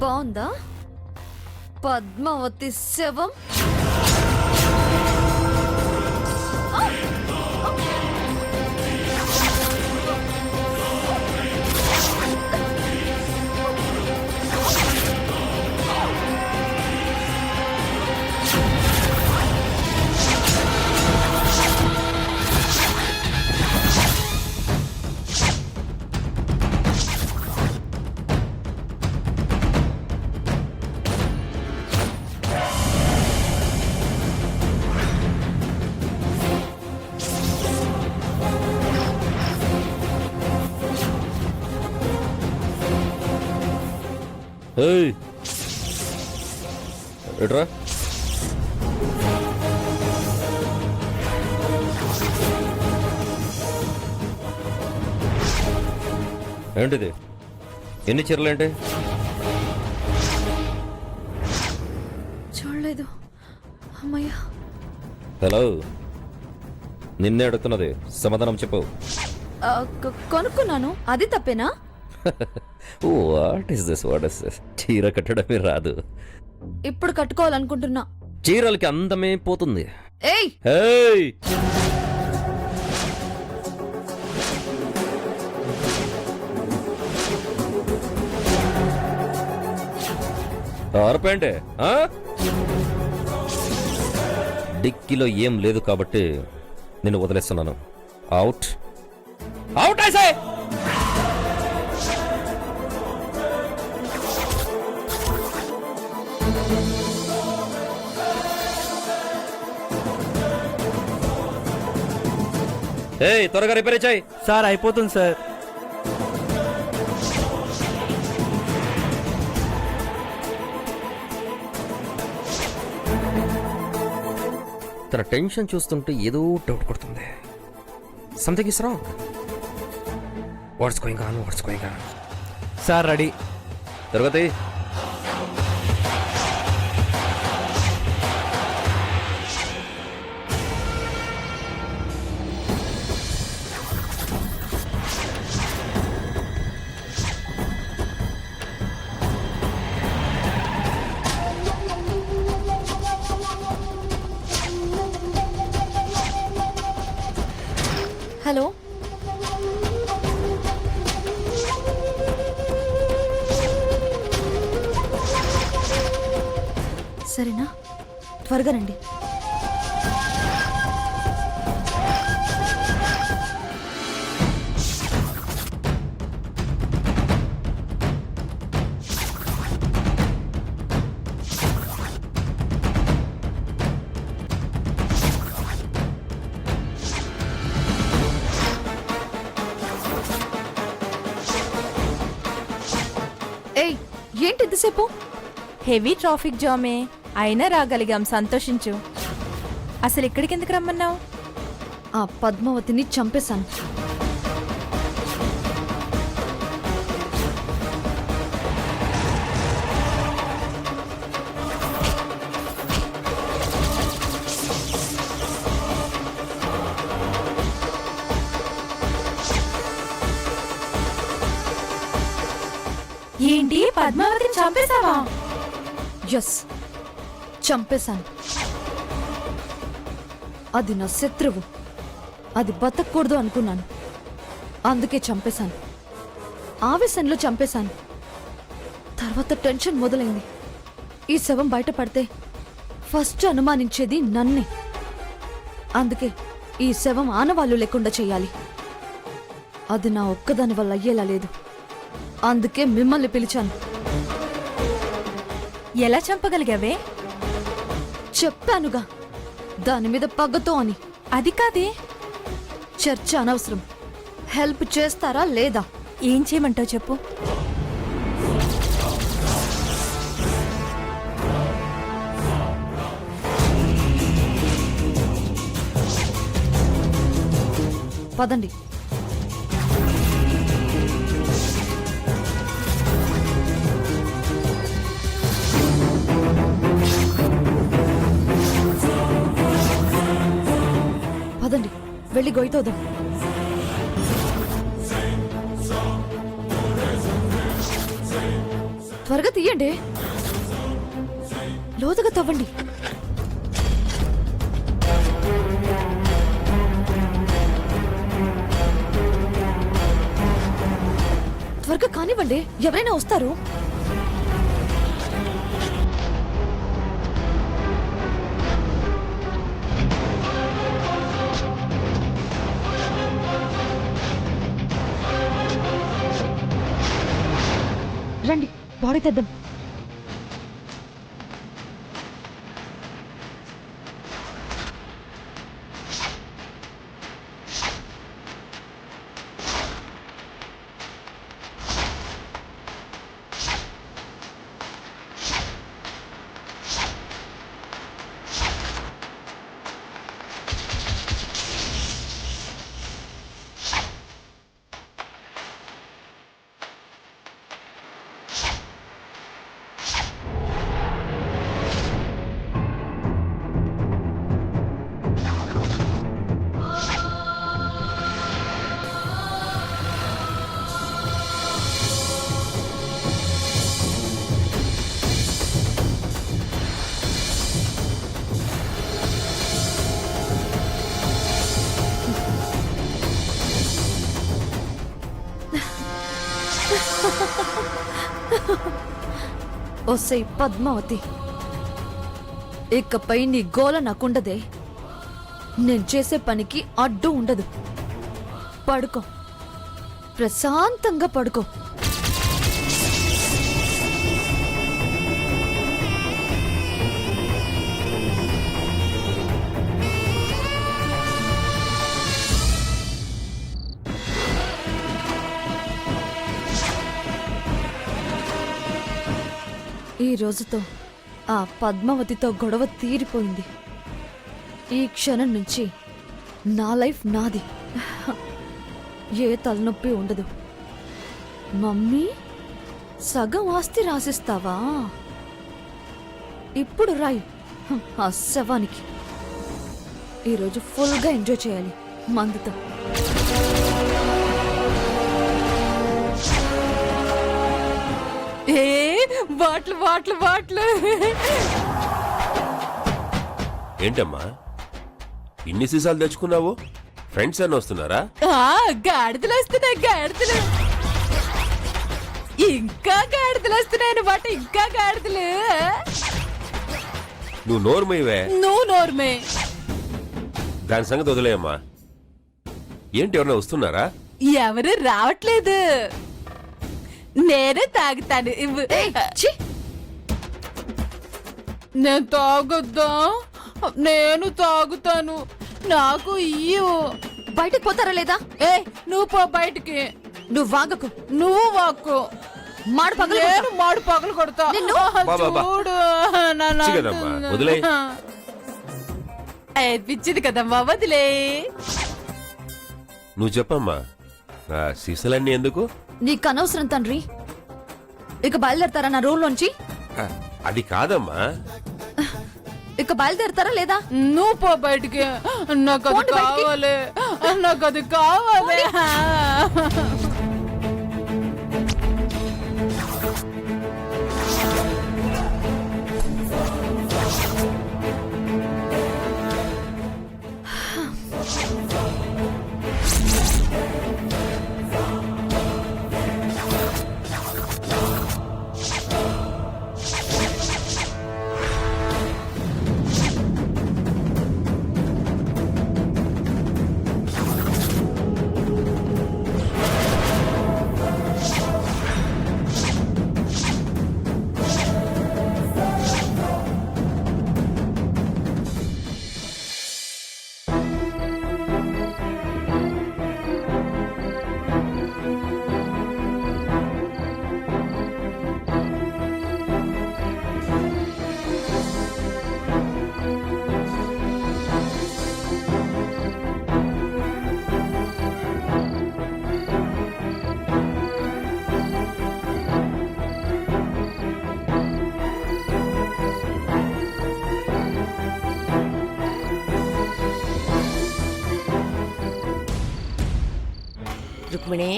బాగుందా పద్మావతి శవం? ఎట్రా ఏంటిది? ఎన్ని చీరలేంటి? చూడలేదు. అమ్మయ్యా. హలో, నిన్నే అడుగుతున్నది, సమాధానం చెప్పు. కొనుక్కున్నాను, అది తప్పేనా? What is this? చీర కట్టడమే రాదు. ఇప్పుడు కట్టుకోవాలనుకుంటున్నా. చీరలకి అందమే పోతుంది. ఏయ్ ఏయ్, ఆర్పేంటే? డిక్కీలో ఏం లేదు కాబట్టి నేను వదిలేస్తున్నాను. Out out I say. ఏయ్, త్వరగా రిపేర్ చేయి. సార్ అయిపోతుంది సార్. తన టెన్షన్ చూస్తుంటే ఏదో డౌట్ కొడుతుంది. Something is wrong. What's going on? Sir ready. తిరగతి. హలో, సరేనా? త్వరగా రండి. ఏయ్, ఏంటి ఎంతసేపు? హెవీ ట్రాఫిక్ జామే అయినా రాగలిగాం, సంతోషించు. అసలు ఇక్కడికి ఎందుకు రమ్మన్నావు? ఆ పద్మావతిని చంపేశాను. ఏంటి, పద్మావతిని చంపేశావా? ఎస్, చంపేశాను. అది నా శత్రువు. అది బతకూడదు అనుకున్నాను, అందుకే చంపేశాను. ఆవేశంలో చంపేశాను. తర్వాత టెన్షన్ మొదలైంది. ఈ శవం బయటపడితే ఫస్ట్ అనుమానించేది నన్నే. అందుకే ఈ శవం ఆనవాళ్లు లేకుండా చేయాలి. అది నా ఒక్కదాని వల్ల అయ్యేలా లేదు. అందుకే మిమ్మల్ని పిలిచాను. ఎలా చంపగలిగావే? చెప్పానుగా, దాని మీద పగతో అని. అది కాదే. చర్చ అనవసరం. హెల్ప్ చేస్తారా లేదా? ఏం చేయమంటావు చెప్పు. పదండి. పదండి, వెళ్ళి గొయ్యతోదాం. త్వరగా తీయండి. లోతుగా తవ్వండి. త్వరగా కానివ్వండి, ఎవరైనా వస్తారు. రండి, బాడీ తెద్దాం. ఒసై పద్మావతి, ఇకపై నీ గోల నాకుండదే. నేను చేసే పనికి అడ్డు ఉండదు. పడుకో, ప్రశాంతంగా పడుకో. ఈ రోజుతో ఆ పద్మావతితో గొడవ తీరిపోయింది. ఈ క్షణం నుంచి నా లైఫ్ నాది. ఏ తలనొప్పి ఉండదు. మమ్మీ, సగం ఆస్తి రాసిస్తావా? ఇప్పుడు రాయి ఆ శవానికి. ఈరోజు ఫుల్గా ఎంజాయ్ చేయాలి మందుతో. ఏ బాట్లు బాట్లు బాట్లు. ఏంటమ్మా ఇన్ని సీసాలు తెచ్చుకున్నావు? ఫ్రెండ్స్ అని వస్తున్నారా? గాడిదలు వస్తున్నాయి, గాడిదలు. ఇంకా గాడిదలు వస్తున్నాయి అన్నమాట, ఇంకా గాడిదలు. నువ్వు నోర్మయ్యవే. నువ్వు నోర్మే. దాని సంగతి వదిలేయమ్మా. ఏంటి ఎవరైనా వస్తున్నారా? ఎవరు రావట్లేదు. నేనే తాగుతాను. నేను తాగొద్దా? నేను తాగుతాను, నాకు ఇయ్యు. బయటకు పోతారా లేదా? ఏ నువ్వు పో బయటికి. నువ్వు వాగకు. నువ్వు వాక్కు. మాడు పగలు నేను మాడు పగలు కొడతా. బాబా. చూడు పిచ్చి కదమ్మా, వదిలేయ్. పిచ్చిది కదమ్మా, వదిలే. నువ్వు చెప్పమ్మా, ఆ సీసాలన్నీ ఎందుకు? నీకు అనవసరం తండ్రి. ఇక బయలుదేరతారా నా రూమ్లోంచి? ఆ, అది కాదమ్మా. ఇక బయలుదేరతారా లేదా? నువ్వు పో బయటికి. నాకు అది పోండి బయటికి. కావాలి, నాకు అది కావాలి. రుక్మిణి,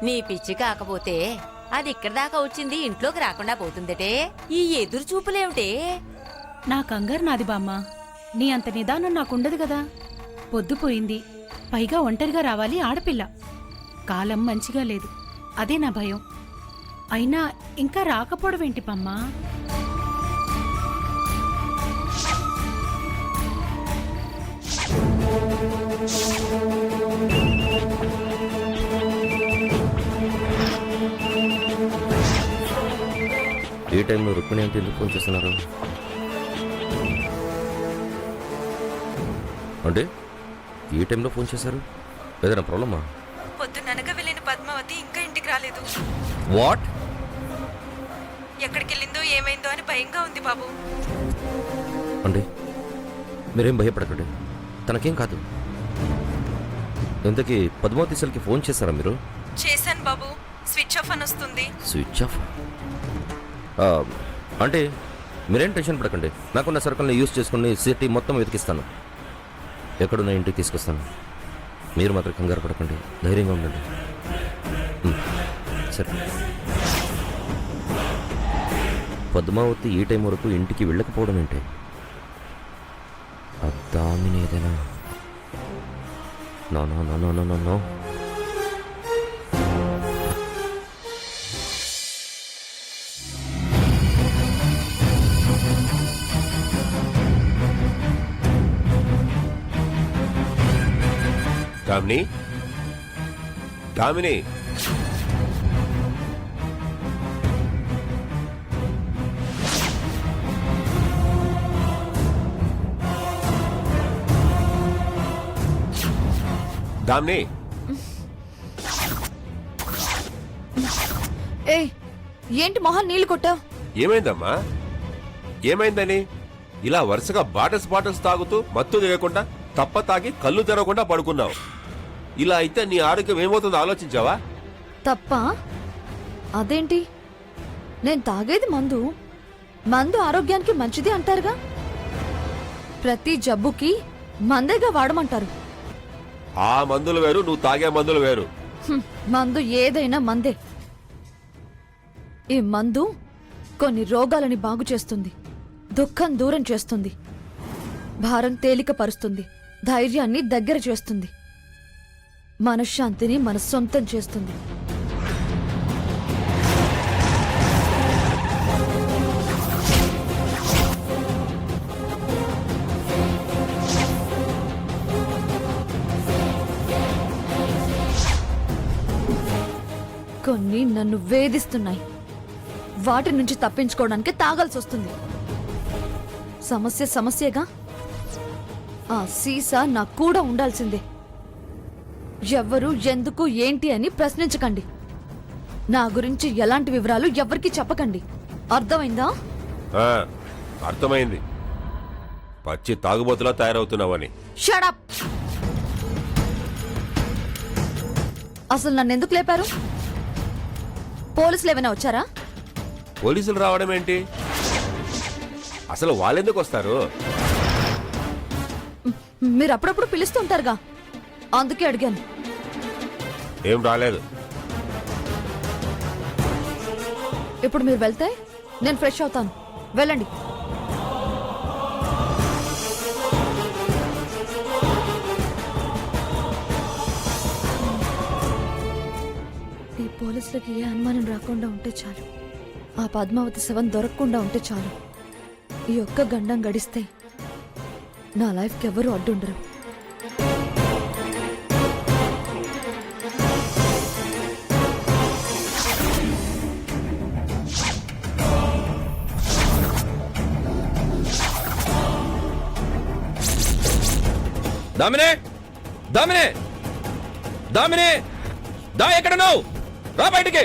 నీ పిచ్చి కాకపోతే అది ఇక్కడ దాకా వచ్చింది ఇంట్లోకి రాకుండా పోతుందటే. ఈ ఎదురు చూపులేమిటే? నా కంగారు నాది బామ్మ. నీ అంత నిదానం నాకుండదు కదా. పొద్దుపోయింది, పైగా ఒంటరిగా రావాలి ఆడపిల్ల. కాలం మంచిగా లేదు, అదే నా భయం. అయినా ఇంకా రాకపోవడమేంటి పమ్మా? ఈ టైంలో రుక్మిణి అంటే ఎందుకు ఫోన్ చేస్తున్నారు? అంటే ఈ టైంలో ఫోన్ చేశారు? ఏదైనా ప్రాబ్లమా? పొద్దుననక వెళ్ళిన పద్మావతి ఇంకా ఇంటికి రాలేదు. వాట్? ఎక్కడికెళ్ళిందో ఏమైందో అని భయంగా ఉంది బాబు. అంటే మీరేం భయపడకండి, తనకేం కాదు. ఇంతకీ పద్మావతి సెల్కి ఫోన్ చేశారా మీరు? చేశాను బాబు, స్విచ్ ఆఫ్ అని వస్తుంది. Switch off? అంటే మీరేం టెన్షన్ పడకండి. నాకున్న సరుకుల్ని యూజ్ చేసుకుని సిటీ మొత్తం వెతికిస్తాను. ఎక్కడున్న ఇంటికి తీసుకొస్తాను. మీరు మాత్రం కంగారు పడకండి, ధైర్యంగా ఉండండి. సరే. పద్మావతి ఈ టైం వరకు ఇంటికి వెళ్ళకపోవడం ఏంటి? దామిని ఏదైనా? No no no no no no no. Damini, Damini, Damini. ఏ ఏంటి మొహం నీళ్లు కొట్టావు? ఏమైందమ్మా? ఏమైందని ఇలా వరుసగా బాటల్స్ తాగుతూ మత్తు దిగకుండా తప్ప తాగి కళ్ళు తెరవకుండా పడుకున్నావు. ఇలా అయితే నీ ఆరోగ్యం ఏమవుతుందో ఆలోచించావా? తప్ప? అదేంటి, నేను తాగేది మందు. మందు ఆరోగ్యానికి మంచిది అంటారుగా. ప్రతి జబ్బుకి మందేగా వాడమంటారు. ఆ మందులు వేరు, నువ్వు తాగే మందులు వేరు. మందు ఏదైనా మందే. ఈ మందు కొన్ని రోగాలని బాగు చేస్తుంది, దుఃఖం దూరం చేస్తుంది, భారం తేలిక పరుస్తుంది, ధైర్యాన్ని దగ్గర చేస్తుంది, మనశ్శాంతిని మన సొంతం చేస్తుంది. కొన్ని నన్ను వేధిస్తున్నాయి. వాటి నుంచి తప్పించుకోవడానికి తాగాల్సి వస్తుంది. సమస్య సమస్యగా. ఆ సీసా నాకు కూడా ఉండాల్సిందే. ఎవ్వరు ఎందుకు ఏంటి అని ప్రశ్నించకండి. నా గురించి ఎలాంటి వివరాలు ఎవ్వరికీ చెప్పకండి. అర్థమైందా? ఆ, అర్థమైంది. పచ్చి తాగుబోతులా తయారవుతున్నావని. Shut up. అసలు నన్ను ఎందుకు లేపారు? పోలీసులు ఏమైనా వచ్చారా? పోలీసులు రావడం ఏంటి? అసలు వాళ్ళెందుకు వస్తారు? మీరు అప్పుడప్పుడు పిలుస్తుంటారుగా, అందుకే అడిగాను. ఏం రాలేదు. ఇప్పుడు మీరు వెళ్తే నేను ఫ్రెష్ అవుతాను. వెళ్ళండి. ఈ పోలీసులకి ఏ అనుమానం రాకుండా ఉంటే చాలు. ఆ పద్మావతి శవం దొరకకుండా ఉంటే చాలు. ఈ ఒక్క గండం గడిస్తే నా లైఫ్కి ఎవరు అడ్డుండరు. దామిని, దామిని, దామిని, దా ఎక్కడ నువ్వు? రా బయటికి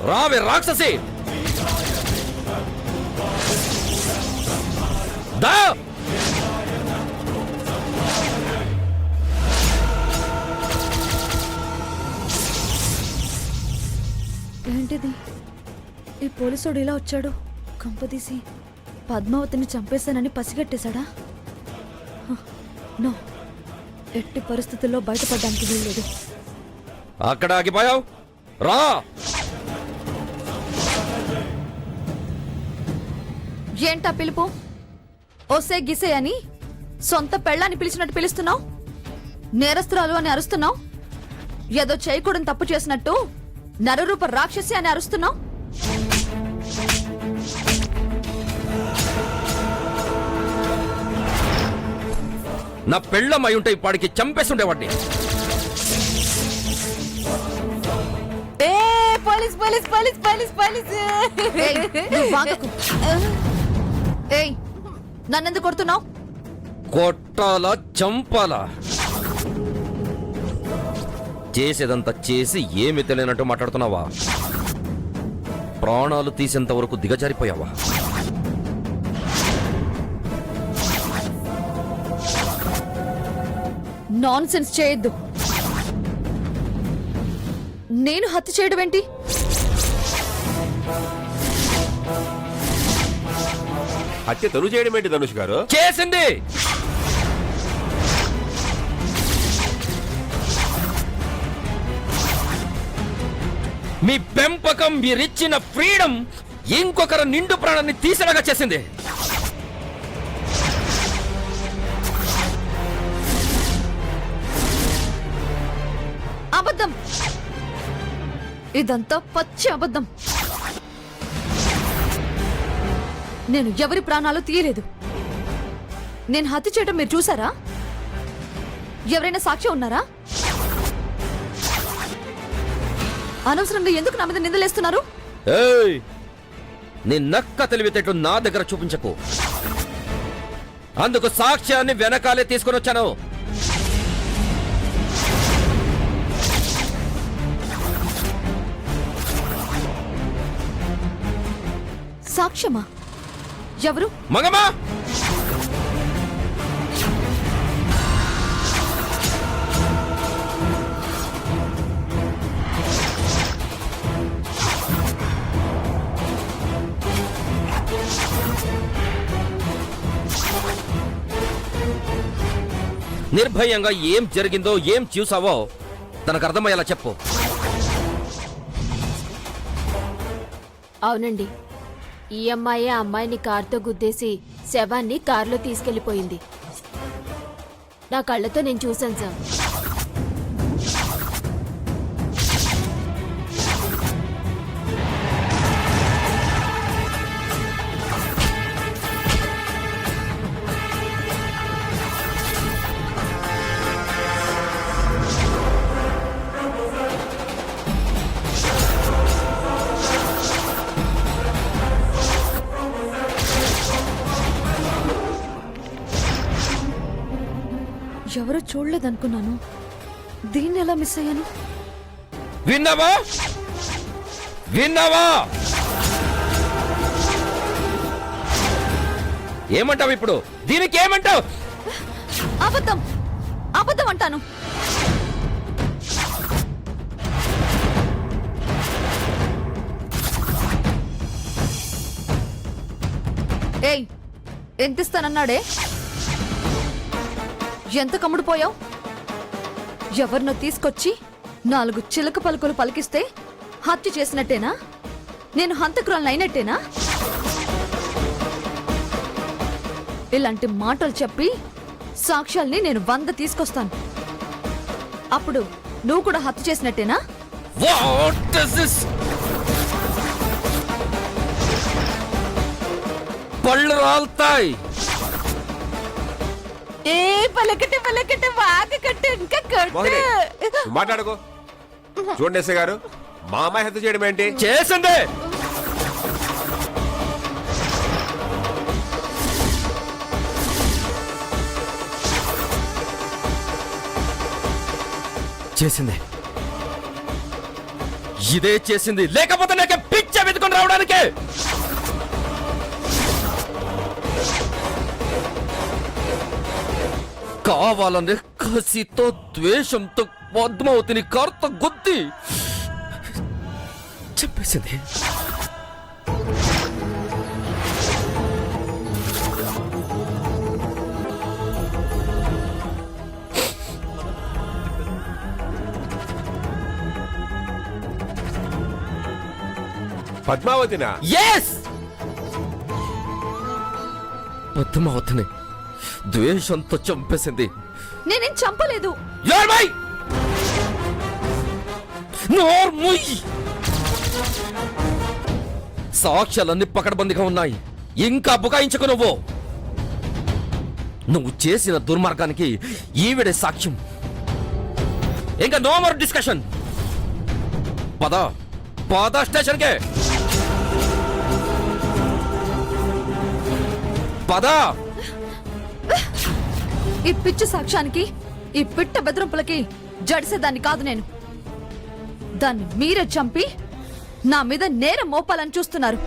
రావే రాక్షసి. దా. ఏంటిది? ఈ పోలీసుడు ఇలా వచ్చాడు. కంపదీసి పద్మావతిని చంపేశానని పసిగట్టేశాడా? నో, ఎట్టి పరిస్థితుల్లో బయటపడడానికి వీల్లేదు. అక్కడ ఆగిపోయావు, రా. ఏంటా పిలుపు? ఓసే గిసే అని సొంత పెళ్ళాన్ని పిలిచినట్టు పిలుస్తున్నావు. నేరస్తురాలు అని అరుస్తున్నావు. ఏదో చేయకూడని తప్పు చేసినట్టు నరరూప రాక్షసి అని అరుస్తున్నావు. నా పెళ్ళం అయి ఉంటే ఇప్పటికి చంపేస్తుండేవాడిని. ఏ police police police police police ఏయ్, నువ్వు వాగకు. ఏయ్, నన్నెందుకు కొడుతున్నావు? కొట్టాలా చంపాలా? చేసేదంతా చేసి ఏమి తెలియనట్టు మాట్లాడుతున్నావా? ప్రాణాలు తీసేంత వరకు దిగజారిపోయావా? నాన్ సెన్స్ చేయొద్దు. నేను హత్య చేయడం ఏంటి? హత్య తను చేయడం ఏంటి ధనుష్ గారు? చేసింది. మీ పెంపకం, మీరిచ్చిన ఫ్రీడమ్ ఇంకొకరు నిండు ప్రాణాన్ని తీసేలాగా చేసింది. అబద్ధం. ఇదంతా పచ్చి అబద్ధం. నేను ఎవరి ప్రాణాలు తీయలేదు. నేను హత్య చేయడం మీరు చూసారా? ఎవరైనా సాక్ష్యం ఉన్నారా? అనవసరంగా ఎందుకు నా మీద నిందలేస్తున్నారు? ఏయ్, నీ నక్క తెలివితేటలు నా దగ్గర చూపించకు. అందుకు సాక్ష్యాన్ని వెనకాలే తీసుకొని వచ్చాను. సాక్ష్యమా? ఎవరు? మగమా, నిర్భయంగా ఏం జరిగిందో, ఏం చూసావో తనకు అర్థమయ్యేలా చెప్పు. అవునండి, ఈ అమ్మాయి ఆ అమ్మాయిని కారుతో గుద్దేసి శవాన్ని కారులో తీసుకెళ్లిపోయింది. నా కళ్ళతో నేను చూశాను సార్. ఎవరో చూడలేదనుకున్నాను. దీన్ని ఎలా మిస్ అయ్యాను? విన్నావా? విన్నావా? ఏమంటావు ఇప్పుడు? దీనికి ఏమంటావు? అబద్ధం. అబద్ధం అంటాను. ఏయ్, ఎంత ఇస్తానన్నాడే? ఎంత కమ్ముడుపోయావు? ఎవరినో తీసుకొచ్చి 4 చిలక పలుకులు పలికిస్తే హత్య చేసినట్టేనా? నేను హంతకురాలను అయినట్టేనా? ఇలాంటి మాటలు చెప్పి సాక్ష్యాల్ని నేను 100 తీసుకొస్తాను. అప్పుడు నువ్వు కూడా హత్య చేసినట్టేనా? What is this? పళ్ళు రాల్తాయి. ఏ పలకటే పలకటే బాగా కట్టు ఇంకా మోహిని, కట్టు. నువ్వు మాట్లాడుకో. చూడండి ఎస్ఐ గారు, మా అమ్మాయి హత్య చేయడం ఏంటి? చేసిందే. చేసింది. ఇదే చేసింది. లేకపోతే నాకే పిచ్చ వెతుకొని రావడానికి. కావాలని కసితో, ద్వేషంతో పద్మావతిని కారుతో గుద్ది చెప్పేసింది. పద్మావతినా? ఎస్, పద్మావతిని ద్వేషంతో చంపేసింది నేనేం చంపలేదు. నోర్మై! నోర్ముయ్! సాక్ష్యాలన్నీ పకడ్బందీగా ఉన్నాయి. ఇంకా బుకాయించుకు నువ్వు చేసిన దుర్మార్గానికి ఈవిడే సాక్ష్యం. ఇంకా నో మోర్ డిస్కషన్. పద పద స్టేషన్కే పద. ఈ పిచ్చి సాక్ష్యానికి, ఈ పిట్ట బెదిరింపులకి జడిసేదాన్ని కాదు నేను. దాన్ని మీరే చంపి నా మీద నేరం మోపాలని చూస్తున్నారు.